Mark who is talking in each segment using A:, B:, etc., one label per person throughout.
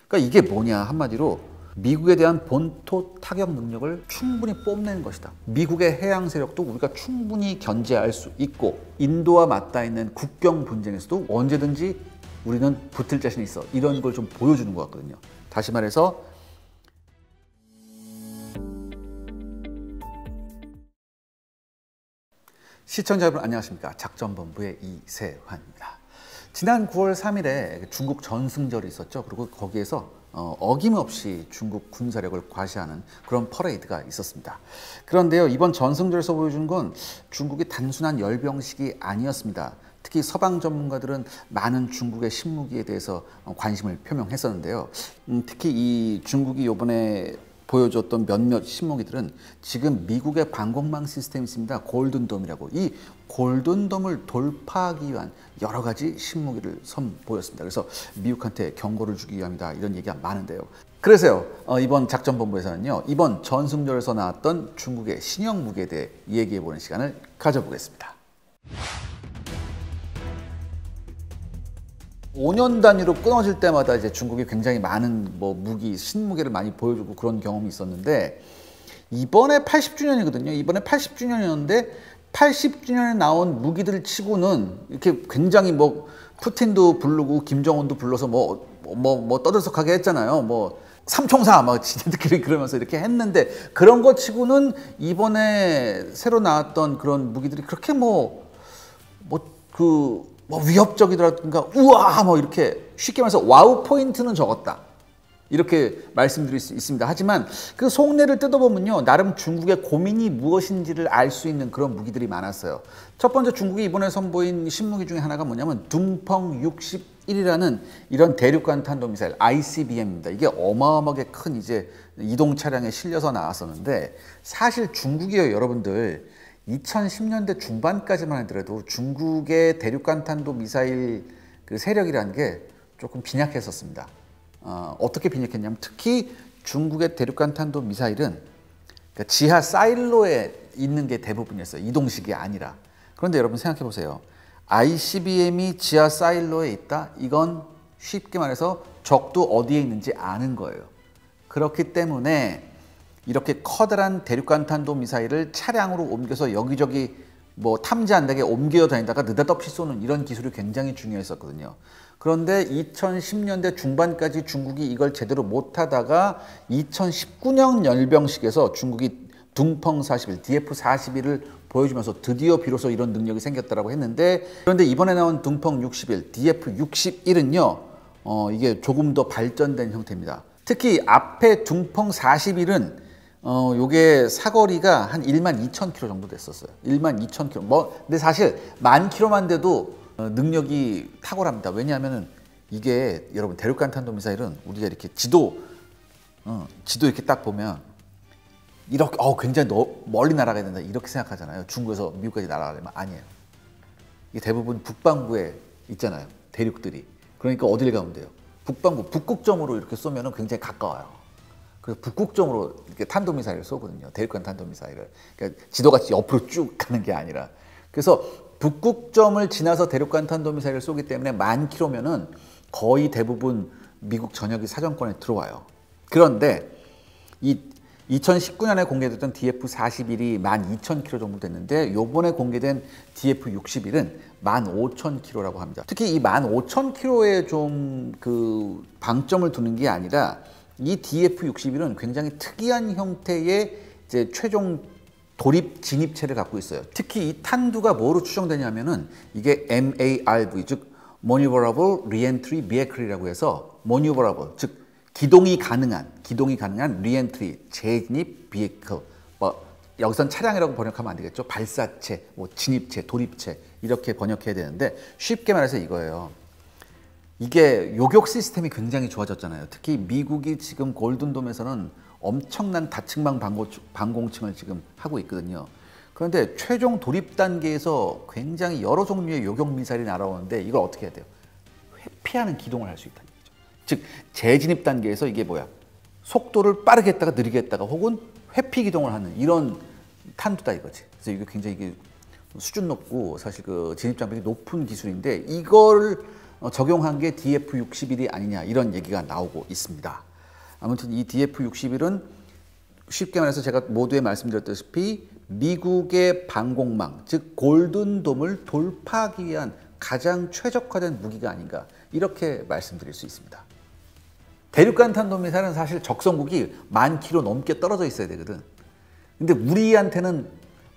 A: 그러니까 이게 뭐냐, 한마디로 미국에 대한 본토 타격 능력을 충분히 뽐내는 것이다. 미국의 해양 세력도 우리가 충분히 견제할 수 있고, 인도와 맞닿아 있는 국경 분쟁에서도 언제든지 우리는 붙을 자신이 있어. 이런 걸 좀 보여주는 것 같거든요. 다시 말해서 시청자 여러분 안녕하십니까. 작전본부의 이세환입니다. 지난 9월 3일에 중국 전승절이 있었죠. 그리고 거기에서 어김없이 중국 군사력을 과시하는 그런 퍼레이드가 있었습니다. 그런데요, 이번 전승절에서 보여준 건 중국이 단순한 열병식이 아니었습니다. 특히 서방 전문가들은 많은 중국의 신무기에 대해서 관심을 표명했었는데요. 특히 이 중국이 이번에 보여줬던 몇몇 신무기들은 지금 미국의 방공망 시스템이 있습니다. 골든돔이라고. 이 골든돔을 돌파하기 위한 여러 가지 신무기를 선보였습니다. 그래서 미국한테 경고를 주기 위함이다, 이런 얘기가 많은데요. 그래서요, 이번 작전본부에서는요, 이번 전승절에서 나왔던 중국의 신형 무기에 대해 얘기해보는 시간을 가져보겠습니다. 5년 단위로 끊어질 때마다 이제 중국이 굉장히 많은 무기, 신무기를 많이 보여주고 그런 경험이 있었는데, 이번에 80주년이거든요. 이번에 80주년이었는데 80주년에 나온 무기들 치고는 이렇게 굉장히 푸틴도 부르고 김정은도 불러서 떠들썩하게 했잖아요. 삼총사 지네들끼리 그러면서 이렇게 했는데, 그런 거 치고는 이번에 새로 나왔던 그런 무기들이 그렇게 위협적이더라든가 우와 이렇게 쉽게 말해서 와우 포인트는 적었다, 이렇게 말씀드릴 수 있습니다. 하지만 그 속내를 뜯어보면요, 나름 중국의 고민이 무엇인지를 알 수 있는 그런 무기들이 많았어요. 첫 번째, 중국이 이번에 선보인 신무기 중에 하나가 뭐냐면 둥펑 61이라는 이런 대륙간 탄도미사일 ICBM입니다. 이게 어마어마하게 큰 이제 이동 차량에 실려서 나왔었는데, 사실 중국이요, 여러분들, 2010년대 중반까지만 하더라도 중국의 대륙간 탄도 미사일 그 세력이라는 게 조금 빈약했었습니다. 어떻게 빈약했냐면, 특히 중국의 대륙간 탄도 미사일은 지하 사일로에 있는 게 대부분이었어요. 이동식이 아니라. 그런데 여러분 생각해 보세요. ICBM이 지하 사일로에 있다? 이건 쉽게 말해서 적도 어디에 있는지 아는 거예요. 그렇기 때문에 이렇게 커다란 대륙간 탄도 미사일을 차량으로 옮겨서 여기저기 탐지한 데게 옮겨 다니다가 느닷없이 쏘는 이런 기술이 굉장히 중요했었거든요. 그런데 2010년대 중반까지 중국이 이걸 제대로 못하다가 2019년 열병식에서 중국이 둥펑 41, DF-41을 보여주면서 드디어 비로소 이런 능력이 생겼다고 했는데, 그런데 이번에 나온 둥펑 61, DF-61은요, 이게 조금 더 발전된 형태입니다. 특히 앞에 둥펑 41은 요게 사거리가 한 12,000km 정도 됐었어요. 12,000km. 근데 사실 10,000km만 돼도 능력이 탁월합니다. 왜냐하면은 이게 여러분, 대륙간 탄도미사일은 우리가 이렇게 지도 이렇게 딱 보면 이렇게 굉장히 멀리 날아가야 된다, 이렇게 생각하잖아요. 중국에서 미국까지 날아가려면. 아니에요. 이게 대부분 북반구에 있잖아요, 대륙들이. 그러니까 어딜 가면 돼요? 북반구, 북극점으로 이렇게 쏘면은 굉장히 가까워요. 그래서 북극점으로 이렇게 탄도미사일을 쏘거든요. 대륙간 탄도미사일을. 그러니까 지도같이 옆으로 쭉 가는 게 아니라. 그래서 북극점을 지나서 대륙간 탄도미사일을 쏘기 때문에 10,000km면은 거의 대부분 미국 전역이 사정권에 들어와요. 그런데 이 2019년에 공개됐던 DF-41이 12,000km 정도 됐는데, 요번에 공개된 DF-61은 15,000km라고 합니다. 특히 이 15,000km에 좀 그 방점을 두는 게 아니라, 이 DF-61은 굉장히 특이한 형태의 이제 최종 돌입 진입체를 갖고 있어요. 특히 이 탄두가 뭐로 추정되냐면은 이게 MARV, 즉 Maneuverable Reentry Vehicle이라고 해서 Maneuverable, 즉 기동이 가능한 Reentry, 재진입 Vehicle. 여기선 차량이라고 번역하면 안 되겠죠. 발사체, 진입체, 돌입체, 이렇게 번역해야 되는데, 쉽게 말해서 이거예요. 이게 요격 시스템이 굉장히 좋아졌잖아요. 특히 미국이 지금 골든돔에서는 엄청난 다층방 방공층을 지금 하고 있거든요. 그런데 최종 돌입 단계에서 굉장히 여러 종류의 요격 미사일이 날아오는데, 이걸 어떻게 해야 돼요? 회피하는 기동을 할 수 있다는 거죠. 즉 재진입 단계에서 이게 속도를 빠르게 했다가 느리게 했다가 혹은 회피 기동을 하는 이런 탄두다 이거지. 그래서 이게 굉장히 수준 높고 사실 그 진입 장벽이 높은 기술인데, 이걸 적용한 게 DF-61이 아니냐 이런 얘기가 나오고 있습니다. 아무튼 이 DF-61은 쉽게 말해서 제가 모두에 말씀드렸다시피 미국의 방공망, 즉 골든돔을 돌파하기 위한 가장 최적화된 무기가 아닌가 이렇게 말씀드릴 수 있습니다. 대륙간 탄도미사일은 사실 적성국이 10,000km 넘게 떨어져 있어야 되거든. 근데 우리한테는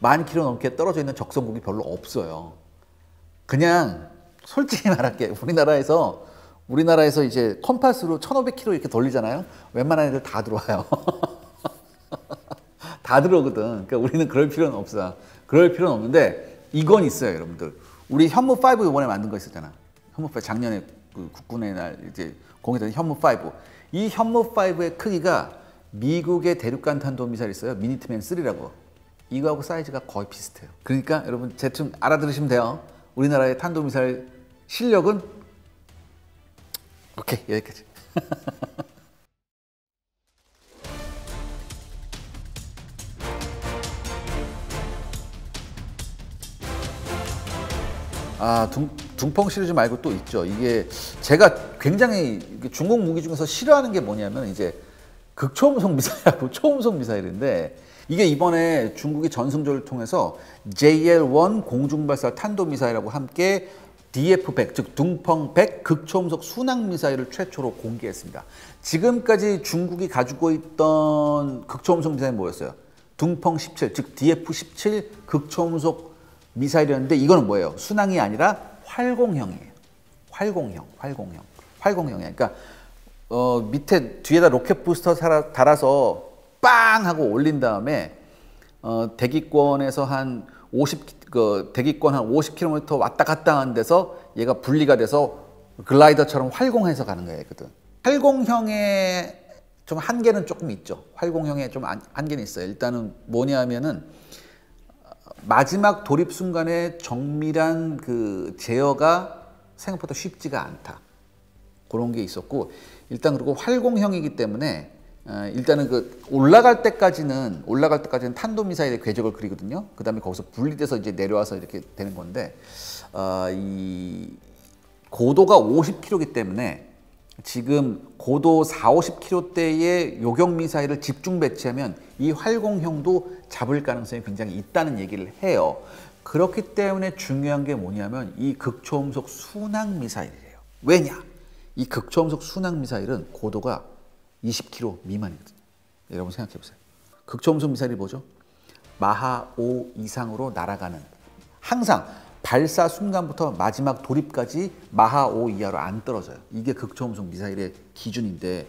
A: 10,000km 넘게 떨어져 있는 적성국이 별로 없어요. 그냥 솔직히 말할게, 우리나라에서 이제 컴파스로 1,500km 이렇게 돌리잖아요. 웬만한 애들 다 들어와요. 다 들어오거든. 그러니까 우리는 그럴 필요는 없어. 그럴 필요는 없는데 이건 있어요, 여러분들. 우리 현무5 이번에 만든 거 있었잖아. 현무5 작년에 그 국군의 날 이제 공개된 현무5. 이 현무5의 크기가 미국의 대륙간 탄도미사일 있어요. 미니트맨 3라고. 이거하고 사이즈가 거의 비슷해요. 그러니까 여러분 대충 알아들으시면 돼요. 우리나라의 탄도미사일 실력은 오케이, 여기까지. 둥펑 시리즈 말고 또 있죠. 이게 제가 굉장히 중국 무기 중에서 싫어하는 게 뭐냐면 이제 극초음속 미사일하고 초음속 미사일인데 이게 이번에 중국이 전승조를 통해서 JL-1 공중발사 탄도미사일하고 함께 DF-100, 즉 둥펑-100 극초음속 순항미사일을 최초로 공개했습니다. 지금까지 중국이 가지고 있던 극초음속 미사일은 뭐였어요? 둥펑-17, 즉 DF-17 극초음속 미사일이었는데 이거는 뭐예요? 순항이 아니라 활공형이에요. 활공형. 그러니까 밑에 뒤에다 로켓 부스터 달아서 빵 하고 올린 다음에 대기권에서 한 50km 왔다 갔다 하는 데서 얘가 분리가 돼서 글라이더처럼 활공해서 가는 거예요. 활공형의 좀 한계는 조금 있죠. 활공형의 좀 한계는 있어요. 일단은 뭐냐면은 마지막 돌입 순간에 정밀한 그 제어가 생각보다 쉽지가 않다. 그런 게 있었고, 일단 그리고 활공형이기 때문에 일단은 그 올라갈 때까지는 탄도미사일의 궤적을 그리거든요. 그 다음에 거기서 분리돼서 이제 내려와서 이렇게 되는 건데, 이 고도가 50km이기 때문에 지금 고도 40-50km대의 요격 미사일을 집중 배치하면 이 활공형도 잡을 가능성이 굉장히 있다는 얘기를 해요. 그렇기 때문에 중요한 게 뭐냐면 이 극초음속 순항 미사일이에요. 왜냐? 이 극초음속 순항 미사일은 고도가 20km 미만이거든요. 여러분 생각해 보세요. 극초음속 미사일이 뭐죠? 마하 5 이상으로 날아가는, 항상 발사 순간부터 마지막 돌입까지 마하 5 이하로 안 떨어져요. 이게 극초음속 미사일의 기준인데,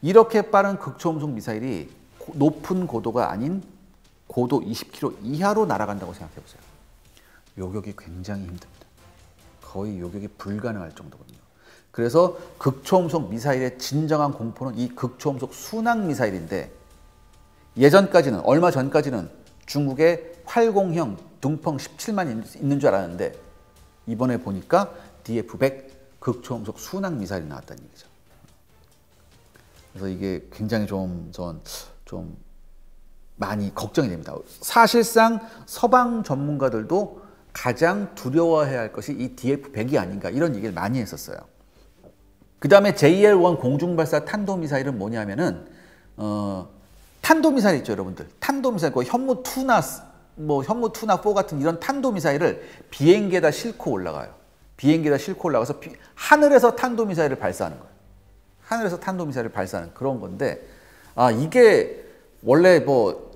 A: 이렇게 빠른 극초음속 미사일이 높은 고도가 아닌 고도 20km 이하로 날아간다고 생각해 보세요. 요격이 굉장히 힘듭니다. 거의 요격이 불가능할 정도거든요. 그래서 극초음속 미사일의 진정한 공포는 이 극초음속 순항 미사일인데, 예전까지는, 얼마 전까지는 중국의 활공형 둥펑 17만 있는 줄 알았는데 이번에 보니까 DF-100 극초음속 순항 미사일이 나왔다는 얘기죠. 그래서 이게 굉장히 좀 많이 걱정이 됩니다. 사실상 서방 전문가들도 가장 두려워해야 할 것이 이 DF-100이 아닌가 이런 얘기를 많이 했었어요. 그 다음에 JL-1 공중발사 탄도미사일은 뭐냐면은 탄도미사일 있죠, 여러분들. 탄도미사일, 그 현무2나 현무2나 4 같은 이런 탄도미사일을 비행기에다 싣고 올라가요. 비행기에다 싣고 올라가서 하늘에서 탄도미사일을 발사하는 거예요. 하늘에서 탄도미사일을 발사하는 그런 건데, 이게 원래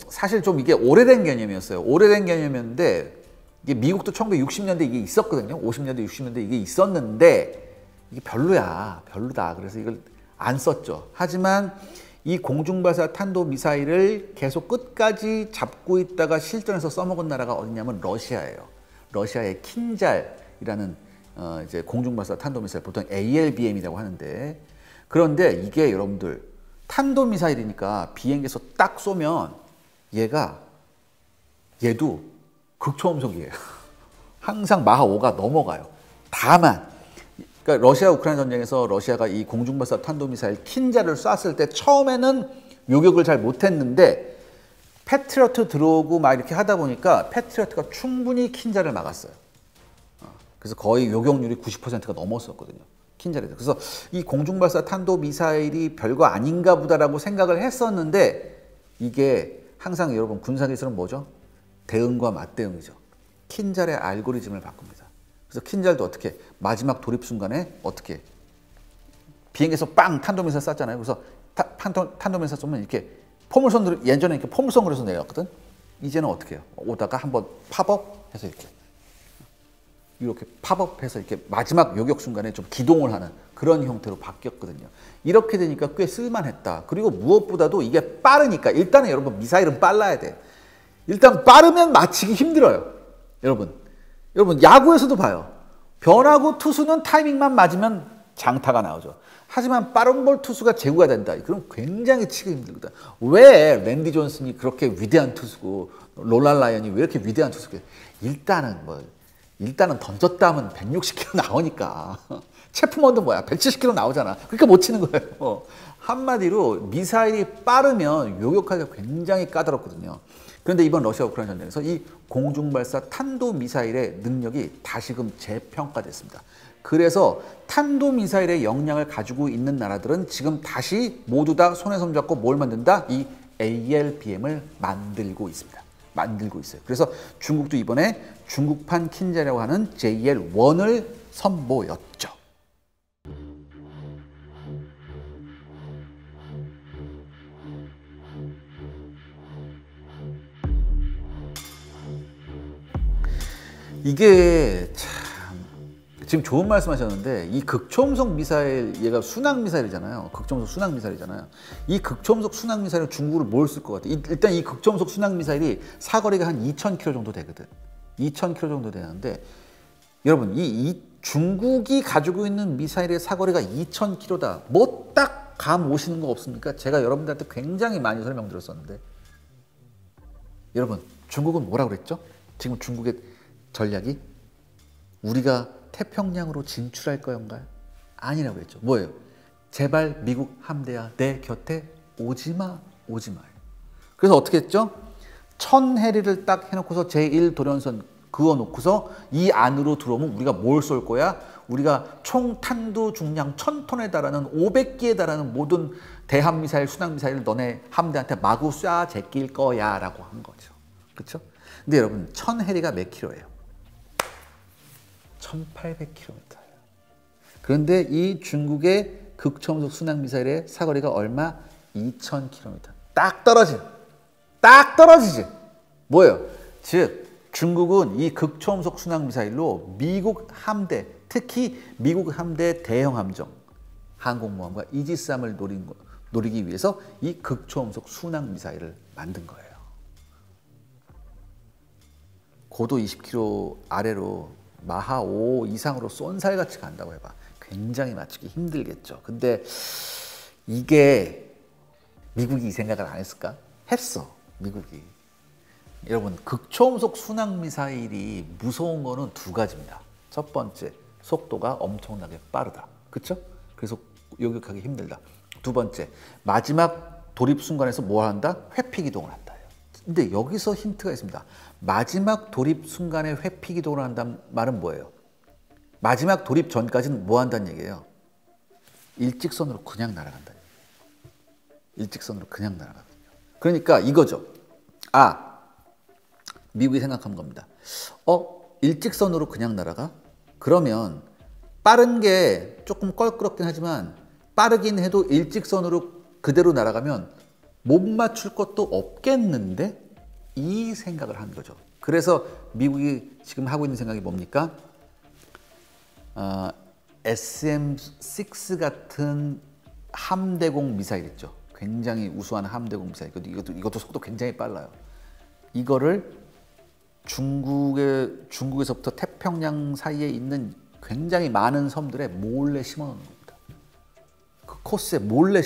A: 사실 좀 이게 오래된 개념이었어요. 오래된 개념이었는데, 이게 미국도 1960년대 이게 있었거든요. 50년대, 60년대 이게 있었는데, 이게 별로다. 그래서 이걸 안 썼죠. 하지만 이 공중발사 탄도미사일을 계속 끝까지 잡고 있다가 실전에서 써먹은 나라가 어디냐면 러시아예요. 러시아의 킨잘이라는 이제 공중발사 탄도미사일, 보통 ALBM이라고 하는데, 그런데 이게 여러분들 탄도미사일이니까 비행기에서 딱 쏘면 얘도 극초음속이에요. 항상 마하 5가 넘어가요. 다만 그러니까 러시아 우크라이나 전쟁에서 러시아가 이 공중발사 탄도미사일 킨자를 쐈을 때 처음에는 요격을 잘 못했는데 패트리어트 들어오고 막 이렇게 하다 보니까 패트리어트가 충분히 킨자를 막았어요. 그래서 거의 요격률이 90%가 넘었었거든요. 킨자리에서. 그래서 이 공중발사 탄도미사일이 별거 아닌가 보다라고 생각을 했었는데 이게 항상 여러분 군사기술은 뭐죠? 대응과 맞대응이죠. 킨잘의 알고리즘을 바꿉니다. 그래서 킨잘도 어떻게 마지막 돌입 순간에 어떻게 비행기에서 빵 탄도미사일 쐈잖아요. 그래서 탄도미사일 쏘면 이렇게 포물선으로 예전에 이렇게 포물선으로 해서 내렸거든. 이제는 어떻게 해요? 오다가 한번 팝업 해서 이렇게 팝업해서 이렇게 마지막 요격 순간에 좀 기동을 하는 그런 형태로 바뀌었거든요. 이렇게 되니까 꽤 쓸만했다. 그리고 무엇보다도 이게 빠르니까 일단은 여러분 미사일은 빨라야 돼. 일단 빠르면 맞히기 힘들어요. 여러분 야구에서도 봐요. 변화구 투수는 타이밍만 맞으면 장타가 나오죠. 하지만 빠른 볼 투수가 제구가 된다. 그럼 굉장히 치기 힘들거든. 왜 랜디 존슨이 그렇게 위대한 투수고 롤란 라이언이 왜 이렇게 위대한 투수고 일단은 던졌다 하면 160km 나오니까. 체프먼도 뭐야 170km 나오잖아. 그러니까 못 치는 거예요. 한마디로 미사일이 빠르면 요격하기가 굉장히 까다롭거든요. 그런데 이번 러시아 우크라이나 전쟁에서 이 공중발사 탄도미사일의 능력이 다시금 재평가됐습니다. 그래서 탄도미사일의 역량을 가지고 있는 나라들은 지금 다시 모두 다 손에 손잡고 뭘 만든다? 이 ALBM을 만들고 있습니다. 만들고 있어요. 그래서 중국도 이번에 중국판 킨자라고 하는 JL1을 선보였죠. 이게 참 지금 좋은 말씀하셨는데 이 극초음속 미사일 얘가 순항 미사일이잖아요. 극초음속 순항 미사일이잖아요. 이 극초음속 순항 미사일은 중국으로 뭘 쓸 것 같아? 일단 이 극초음속 순항 미사일이 사거리가 한 2,000km 정도 되거든. 2,000km 정도 되는데 여러분 이 중국이 가지고 있는 미사일의 사거리가 2,000km다. 뭐 딱 감 오시는 거 없습니까? 제가 여러분들한테 굉장히 많이 설명드렸었는데 여러분 중국은 뭐라고 그랬죠? 지금 중국의 전략이 우리가 태평양으로 진출할 거인가요? 아니라고 했죠. 뭐예요? 제발 미국 함대야 내 곁에 오지마 오지마. 그래서 어떻게 했죠? 1000해리를 딱 해놓고서 제1도련선 그어놓고서 이 안으로 들어오면 우리가 뭘 쏠 거야? 우리가 총 탄두 중량 1000톤에 달하는 500기에 달하는 모든 대함미사일, 순항미사일을 너네 함대한테 마구 쏴 제낄 거야 라고 한 거죠. 그렇죠? 근데 여러분 1000해리가 몇 킬로예요? 1800km. 그런데 이 중국의 극초음속 순항미사일의 사거리가 얼마? 2000km. 딱 떨어지지. 뭐예요? 즉 중국은 이 극초음속 순항미사일로 미국 함대, 특히 미국 함대 대형 함정, 항공모함과 이지스함을 노리기 위해서 이 극초음속 순항미사일을 만든 거예요. 고도 20km 아래로 마하 5 이상으로 쏜살같이 간다고 해봐. 굉장히 맞추기 힘들겠죠. 근데 이게 미국이 이 생각을 안 했을까? 했어, 미국이. 여러분, 극초음속 순항미사일이 무서운 거는 두 가지입니다. 첫 번째, 속도가 엄청나게 빠르다. 그쵸? 그래서 요격하기 힘들다. 두 번째, 마지막 돌입 순간에서 뭐 한다? 회피기동을 한다. 근데 여기서 힌트가 있습니다. 마지막 돌입 순간에 회피기동을 한다는 말은 뭐예요? 마지막 돌입 전까지는 뭐 한다는 얘기예요? 일직선으로 그냥 날아간다. 일직선으로 그냥 날아가거든요. 그러니까 이거죠. 미국이 생각한 겁니다. 일직선으로 그냥 날아가? 그러면 빠른 게 조금 껄끄럽긴 하지만 빠르긴 해도 일직선으로 그대로 날아가면 못 맞출 것도 없겠는데? 이 생각을 한 거죠. 그래서 미국이 지금 하고 있는 생각이 뭡니까? SM-6 같은 함대공 미사일 있죠. 굉장히 우수한 함대공 미사일. 이것도 속도 굉장히 빨라요. 이거를 중국에서부터 태평양 사이에 있는 굉장히 많은 섬들에 몰래 심어놓는 겁니다. 그 코스에 몰래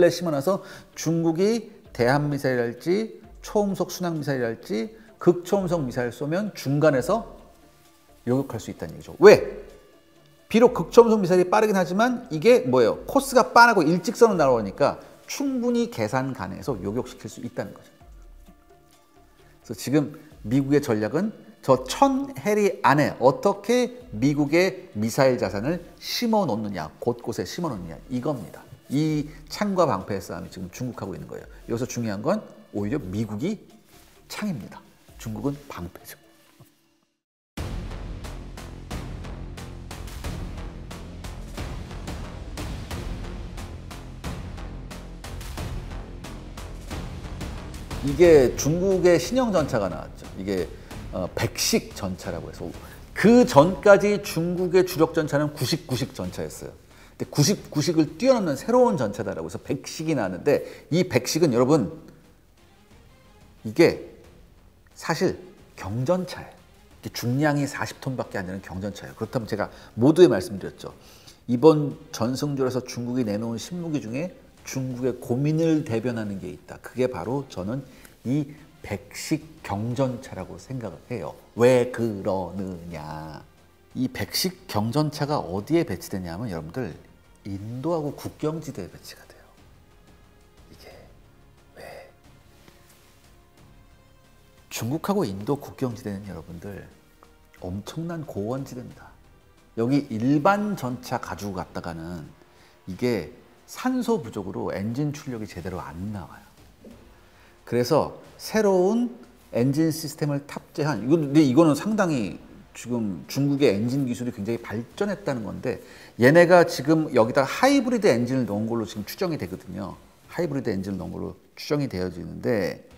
A: 심어놔서 중국이 대함미사일이랄지 초음속 순항미사일이랄지 극초음속 미사일 쏘면 중간에서 요격할 수 있다는 얘기죠. 왜? 비록 극초음속 미사일이 빠르긴 하지만 이게 뭐예요? 코스가 빠르고 일직선으로 날아오니까 충분히 계산 가능해서 요격시킬 수 있다는 거죠. 그래서 지금 미국의 전략은 저 1000해리 안에 어떻게 미국의 미사일 자산을 심어 놓느냐, 곳곳에 심어 놓느냐, 이겁니다. 이 창과 방패의 싸움이 지금 중국하고 있는 거예요. 여기서 중요한 건 오히려 미국이 창입니다. 중국은 방패죠. 이게 중국의 신형 전차가 나왔죠. 이게 백식 전차라고 해서 그 전까지 중국의 주력 전차는 99식 전차였어요. 근데 99식을 뛰어넘는 새로운 전차다라고 해서 백식이 나왔는데 이 백식은 여러분 이게 사실 경전차예요. 중량이 40톤밖에 안 되는 경전차예요. 그렇다면 제가 모두에 말씀드렸죠. 이번 전승절에서 중국이 내놓은 신무기 중에 중국의 고민을 대변하는 게 있다. 그게 바로 저는 이 백식 경전차라고 생각을 해요. 왜 그러느냐. 이 백식 경전차가 어디에 배치되냐면 여러분들 인도하고 국경지대에 배치가 돼요. 이게 왜? 중국하고 인도 국경지대는 여러분들 엄청난 고원지대입니다. 여기 일반 전차 가지고 갔다가는 이게 산소 부족으로 엔진 출력이 제대로 안 나와요. 그래서 새로운 엔진 시스템을 탑재한, 근데 이거는 상당히 지금 중국의 엔진 기술이 굉장히 발전했다는 건데 얘네가 지금 여기다가 하이브리드 엔진을 넣은 걸로 지금 추정이 되거든요. 하이브리드 엔진을 넣은 걸로 추정이 되어지는데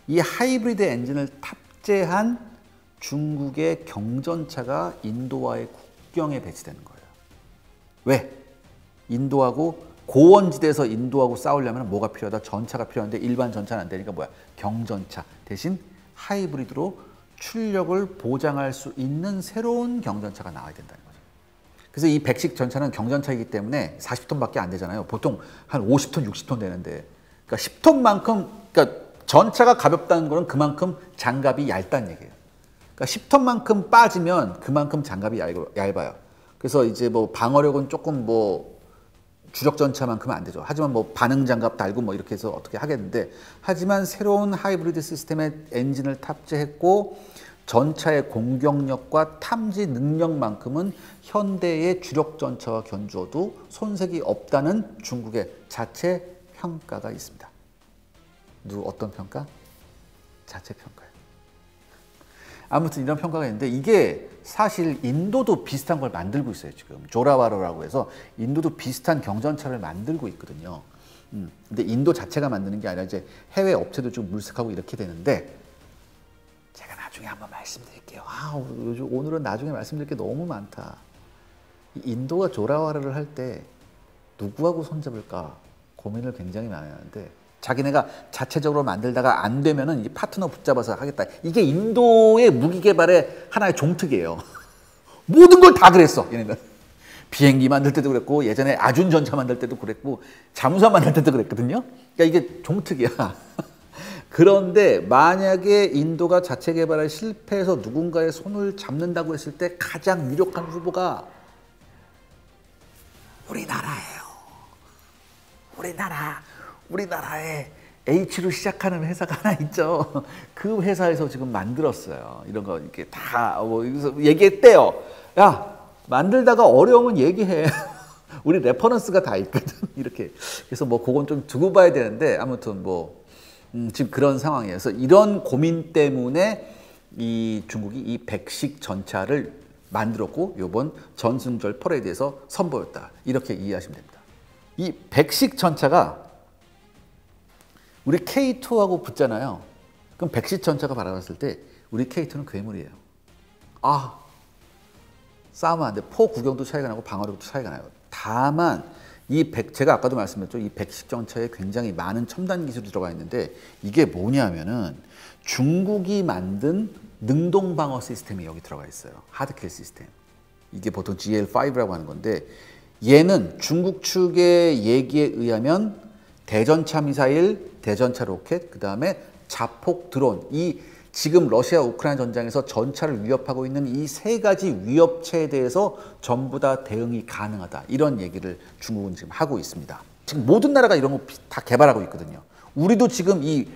A: 이 하이브리드 엔진을 탑재한 중국의 경전차가 인도와의 국경에 배치되는 거예요. 왜? 인도하고 고원지대에서 인도하고 싸우려면 뭐가 필요하다? 전차가 필요한데 일반 전차는 안 되니까 뭐야? 경전차 대신 하이브리드로 출력을 보장할 수 있는 새로운 경전차가 나와야 된다는 거죠. 그래서 이 백식 전차는 경전차이기 때문에 40톤밖에 안 되잖아요. 보통 한 50톤, 60톤 되는데 그러니까 10톤만큼 그러니까 전차가 가볍다는 거는 그만큼 장갑이 얇다는 얘기예요. 그러니까 10톤만큼 빠지면 그만큼 장갑이 얇아요. 그래서 이제 뭐 방어력은 조금 뭐 주력 전차만큼은 안 되죠. 하지만 뭐 반응 장갑 달고 뭐 이렇게 해서 어떻게 하겠는데 하지만 새로운 하이브리드 시스템의 엔진을 탑재했고 전차의 공격력과 탐지 능력만큼은 현대의 주력 전차와 견주어도 손색이 없다는 중국의 자체 평가가 있습니다. 어떤 평가? 자체 평가예요. 아무튼 이런 평가가 있는데 이게 사실 인도도 비슷한 걸 만들고 있어요. 지금 조라와로라고 해서 인도도 비슷한 경전차를 만들고 있거든요. 근데 인도 자체가 만드는 게 아니라 이제 해외 업체도 좀 물색하고 이렇게 되는데 제가 나중에 한번 말씀드릴게요. 요즘 오늘은 나중에 말씀드릴 게 너무 많다. 인도가 조라와로를 할 때 누구하고 손잡을까 고민을 굉장히 많이 하는데 자기네가 자체적으로 만들다가 안 되면은 이 파트너 붙잡아서 하겠다. 이게 인도의 무기 개발의 하나의 종특이에요. 모든 걸 다 그랬어, 얘네는. 비행기 만들 때도 그랬고, 예전에 아준 전차 만들 때도 그랬고, 잠수함 만들 때도 그랬거든요. 그러니까 이게 종특이야. 그런데 만약에 인도가 자체 개발에 실패해서 누군가의 손을 잡는다고 했을 때 가장 유력한 후보가 우리나라예요. 우리나라에 H로 시작하는 회사가 하나 있죠. 그 회사에서 지금 만들었어요. 이런 거 이렇게 다 여기서 얘기했대요. 야, 만들다가 어려우면 얘기해. 우리 레퍼런스가 다 있거든. 이렇게. 그래서 뭐 그건 좀 두고 봐야 되는데 아무튼 뭐 지금 그런 상황이에요. 그래서 이런 고민 때문에 이 중국이 이 백식 전차를 만들었고 이번 전승절 퍼레이드에서 선보였다. 이렇게 이해하시면 됩니다. 이 백식 전차가 우리 K2하고 붙잖아요. 그럼 백식 전차가 바라봤을 때 우리 K2는 괴물이에요. 싸우면 안 돼. 포 구경도 차이가 나고 방어력도 차이가 나요. 다만 제가 아까도 말씀드렸죠. 이 백식 전차에 굉장히 많은 첨단 기술이 들어가 있는데 이게 뭐냐면은 중국이 만든 능동 방어 시스템이 여기 들어가 있어요. 하드킬 시스템. 이게 보통 GL5라고 하는 건데 얘는 중국 측의 얘기에 의하면 대전차 미사일, 대전차 로켓, 그 다음에 자폭 드론, 이 지금 러시아 우크라이나 전장에서 전차를 위협하고 있는 이 세 가지 위협체에 대해서 전부 다 대응이 가능하다. 이런 얘기를 중국은 지금 하고 있습니다. 지금 모든 나라가 이런 거 다 개발하고 있거든요. 우리도 지금 이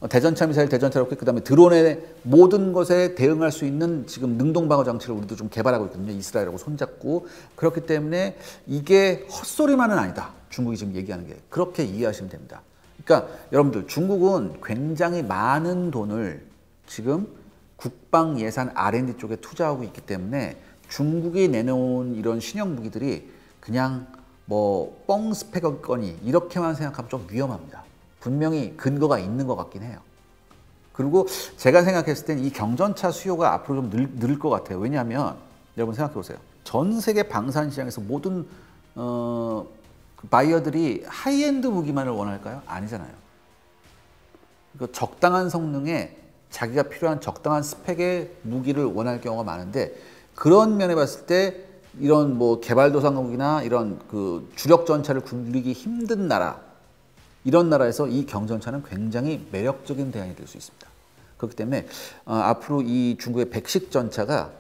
A: 대전차 미사일, 대전차 로켓, 그다음에 드론의 모든 것에 대응할 수 있는 지금 능동 방어 장치를 우리도 좀 개발하고 있거든요. 이스라엘하고 손잡고. 그렇기 때문에 이게 헛소리만은 아니다. 중국이 지금 얘기하는 게. 그렇게 이해하시면 됩니다. 그러니까 여러분들 중국은 굉장히 많은 돈을 지금 국방 예산 R&D 쪽에 투자하고 있기 때문에 중국이 내놓은 이런 신형 무기들이 그냥 뭐 뻥 스펙이거니 이렇게만 생각하면 좀 위험합니다. 분명히 근거가 있는 것 같긴 해요. 그리고 제가 생각했을 땐 이 경전차 수요가 앞으로 좀 늘 것 같아요. 왜냐하면 여러분 생각해 보세요. 전 세계 방산 시장에서 모든 바이어들이 하이엔드 무기만을 원할까요? 아니잖아요. 그러니까 적당한 성능에 자기가 필요한 적당한 스펙의 무기를 원할 경우가 많은데 그런 면에 봤을 때 이런 뭐 개발도상국이나 이런 그 주력 전차를 굴리기 힘든 나라 이런 나라에서 이 경전차는 굉장히 매력적인 대안이 될 수 있습니다. 그렇기 때문에 앞으로 이 중국의 백식 전차가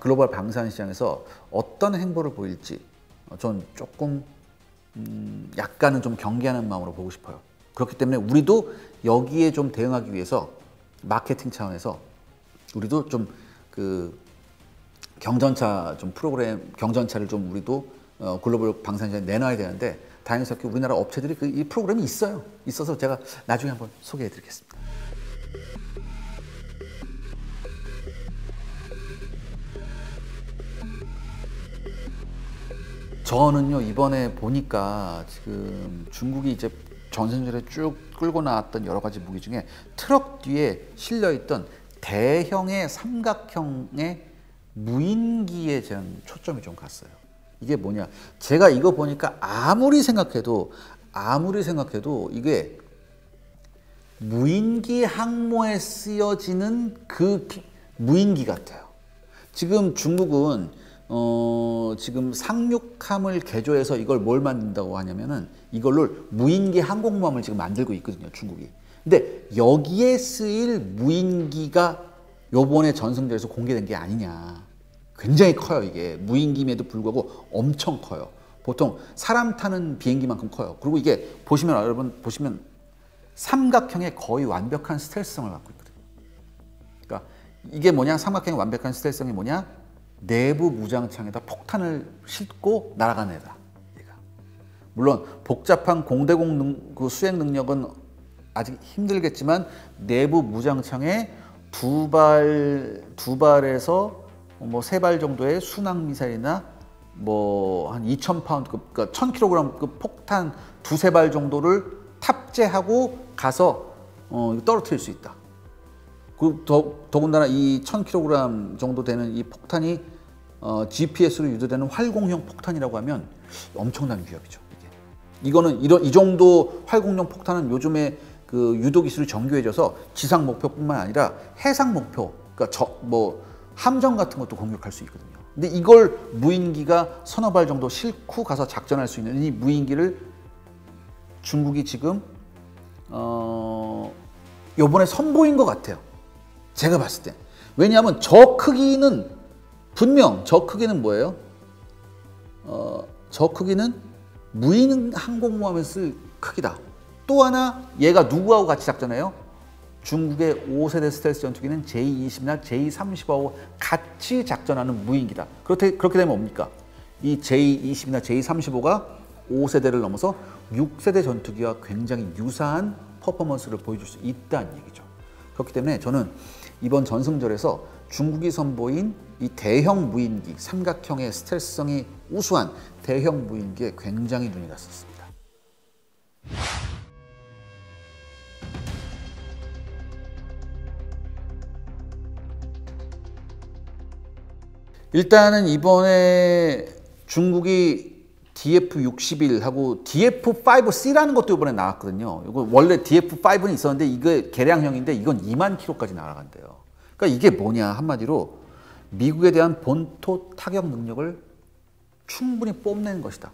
A: 글로벌 방산 시장에서 어떤 행보를 보일지 전 조금 약간은 좀 경계하는 마음으로 보고 싶어요. 그렇기 때문에 우리도 여기에 좀 대응하기 위해서 마케팅 차원에서 우리도 좀 그 경전차 좀 프로그램 경전차를 좀 우리도 글로벌 방산 시장에 내놔야 되는데 다행스럽게 우리나라 업체들이 이 프로그램이 있어요. 있어서 제가 나중에 한번 소개해 드리겠습니다. 저는요 이번에 보니까 지금 중국이 이제 전선전에 쭉 끌고 나왔던 여러 가지 무기 중에 트럭 뒤에 실려 있던 대형의 삼각형의 무인기에 대한 초점이 좀 갔어요. 이게 뭐냐? 제가 이거 보니까 아무리 생각해도 이게 무인기 항모에 쓰여지는 그 무인기 같아요. 지금 중국은 지금 상륙함을 개조해서 이걸 뭘 만든다고 하냐면은 이걸로 무인기 항공모함을 지금 만들고 있거든요, 중국이. 근데 여기에 쓰일 무인기가 요번에 전승절에서 공개된 게 아니냐. 굉장히 커요, 이게. 무인기임에도 불구하고 엄청 커요. 보통 사람 타는 비행기만큼 커요. 그리고 이게 보시면 여러분 보시면 삼각형의 거의 완벽한 스텔스성을 갖고 있거든요. 그러니까 이게 뭐냐? 삼각형의 완벽한 스텔스성이 뭐냐? 내부 무장창에다 폭탄을 싣고 날아가는 애다. 얘가. 물론 복잡한 공대공 그 수행 능력은 아직 힘들겠지만 내부 무장창에 두 발에서 뭐 세 발 정도의 순항 미사일이나 뭐 한 2,000파운드, 그러니까 1,000kg 폭탄 두세 발 정도를 탑재하고 가서 떨어뜨릴 수 있다. 그 더군다나 이 1,000kg 정도 되는 이 폭탄이 GPS로 유도되는 활공형 폭탄이라고 하면 엄청난 위협이죠. 이거는 이 정도 활공형 폭탄은 요즘에 그 유도 기술이 정교해져서 지상 목표뿐만 아니라 해상 목표, 그러니까 함정 같은 것도 공격할 수 있거든요. 근데 이걸 무인기가 서너 발 정도 싣고 가서 작전할 수 있는 이 무인기를 중국이 지금 요번에 선보인 것 같아요. 제가 봤을 때. 왜냐하면 저 크기는 분명 저 크기는 뭐예요? 저 크기는 무인 항공모함에 쓸 크기다. 또 하나 얘가 누구하고 같이 작전해요? 중국의 5세대 스텔스 전투기는 J-20나 J-35하고 같이 작전하는 무인기다. 그렇게 되면 뭡니까? 이 J-20이나 J-35가 5세대를 넘어서 6세대 전투기와 굉장히 유사한 퍼포먼스를 보여줄 수 있다는 얘기죠. 그렇기 때문에 저는 이번 전승절에서 중국이 선보인 이 대형 무인기, 삼각형의 스텔스성이 우수한 대형 무인기에 굉장히 눈이 갔었습니다. 일단은 이번에 중국이 DF-61하고 DF-5C라는 것도 이번에 나왔거든요. 이거 원래 DF-5는 있었는데 이게 개량형인데 이건 2만 킬로까지 날아간대요. 그러니까 이게 뭐냐 한마디로 미국에 대한 본토 타격 능력을 충분히 뽐내는 것이다.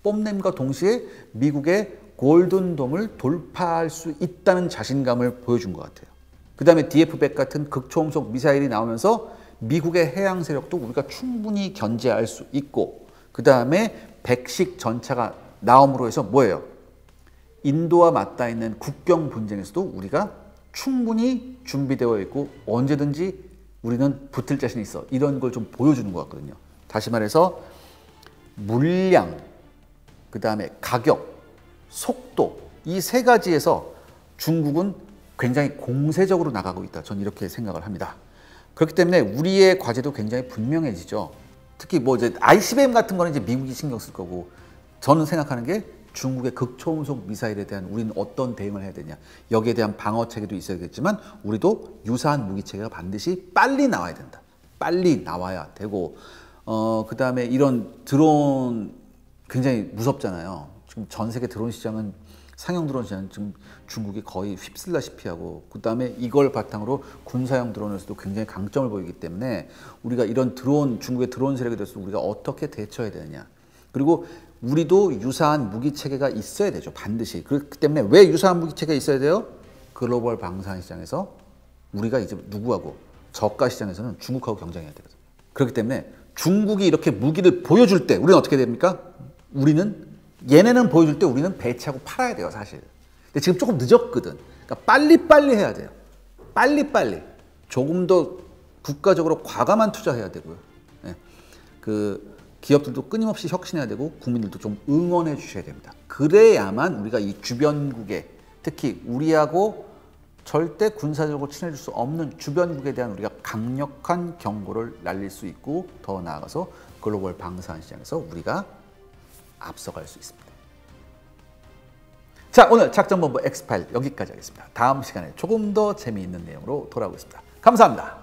A: 뽐냄과 동시에 미국의 골든돔을 돌파할 수 있다는 자신감을 보여준 것 같아요. 그 다음에 DF-100 같은 극초음속 미사일이 나오면서 미국의 해양 세력도 우리가 충분히 견제할 수 있고 그 다음에 백식 전차가 나옴으로 해서 뭐예요? 인도와 맞닿아 있는 국경 분쟁에서도 우리가 충분히 준비되어 있고 언제든지 우리는 붙을 자신이 있어. 이런 걸 좀 보여주는 것 같거든요. 다시 말해서 물량, 그 다음에 가격, 속도 이 세 가지에서 중국은 굉장히 공세적으로 나가고 있다. 저는 이렇게 생각을 합니다. 그렇기 때문에 우리의 과제도 굉장히 분명해지죠. 특히 뭐 이제 ICBM 같은 거는 이제 미국이 신경 쓸 거고 저는 생각하는 게 중국의 극초음속 미사일에 대한 우리는 어떤 대응을 해야 되냐. 여기에 대한 방어 체계도 있어야겠지만 우리도 유사한 무기 체계가 반드시 빨리 나와야 된다. 빨리 나와야 되고 그 다음에 이런 드론 굉장히 무섭잖아요. 지금 전 세계 드론 시장은 상용 드론 시장은 지금 중국이 거의 휩쓸다시피 하고 그 다음에 이걸 바탕으로 군사용 드론에서도 굉장히 강점을 보이기 때문에 우리가 이런 드론 중국의 드론 세력에 대해서 우리가 어떻게 대처해야 되느냐. 그리고 우리도 유사한 무기 체계가 있어야 되죠. 반드시. 그렇기 때문에 왜 유사한 무기 체계가 있어야 돼요? 글로벌 방산 시장에서 우리가 이제 누구하고 저가 시장에서는 중국하고 경쟁해야 되거든요. 그렇기 때문에 중국이 이렇게 무기를 보여줄 때 우리는 어떻게 됩니까? 우리는 얘네는 보여줄 때 우리는 배치하고 팔아야 돼요, 사실. 근데 지금 조금 늦었거든. 그러니까 빨리빨리 해야 돼요. 빨리빨리. 조금 더 국가적으로 과감한 투자해야 되고요. 네. 그 기업들도 끊임없이 혁신해야 되고 국민들도 좀 응원해 주셔야 됩니다. 그래야만 우리가 이 주변국에 특히 우리하고 절대 군사적으로 친해질 수 없는 주변국에 대한 우리가 강력한 경고를 날릴 수 있고 더 나아가서 글로벌 방산 시장에서 우리가 앞서갈 수 있습니다. 자, 오늘 작전본부 엑스파일 여기까지 하겠습니다. 다음 시간에 조금 더 재미있는 내용으로 돌아오겠습니다. 감사합니다.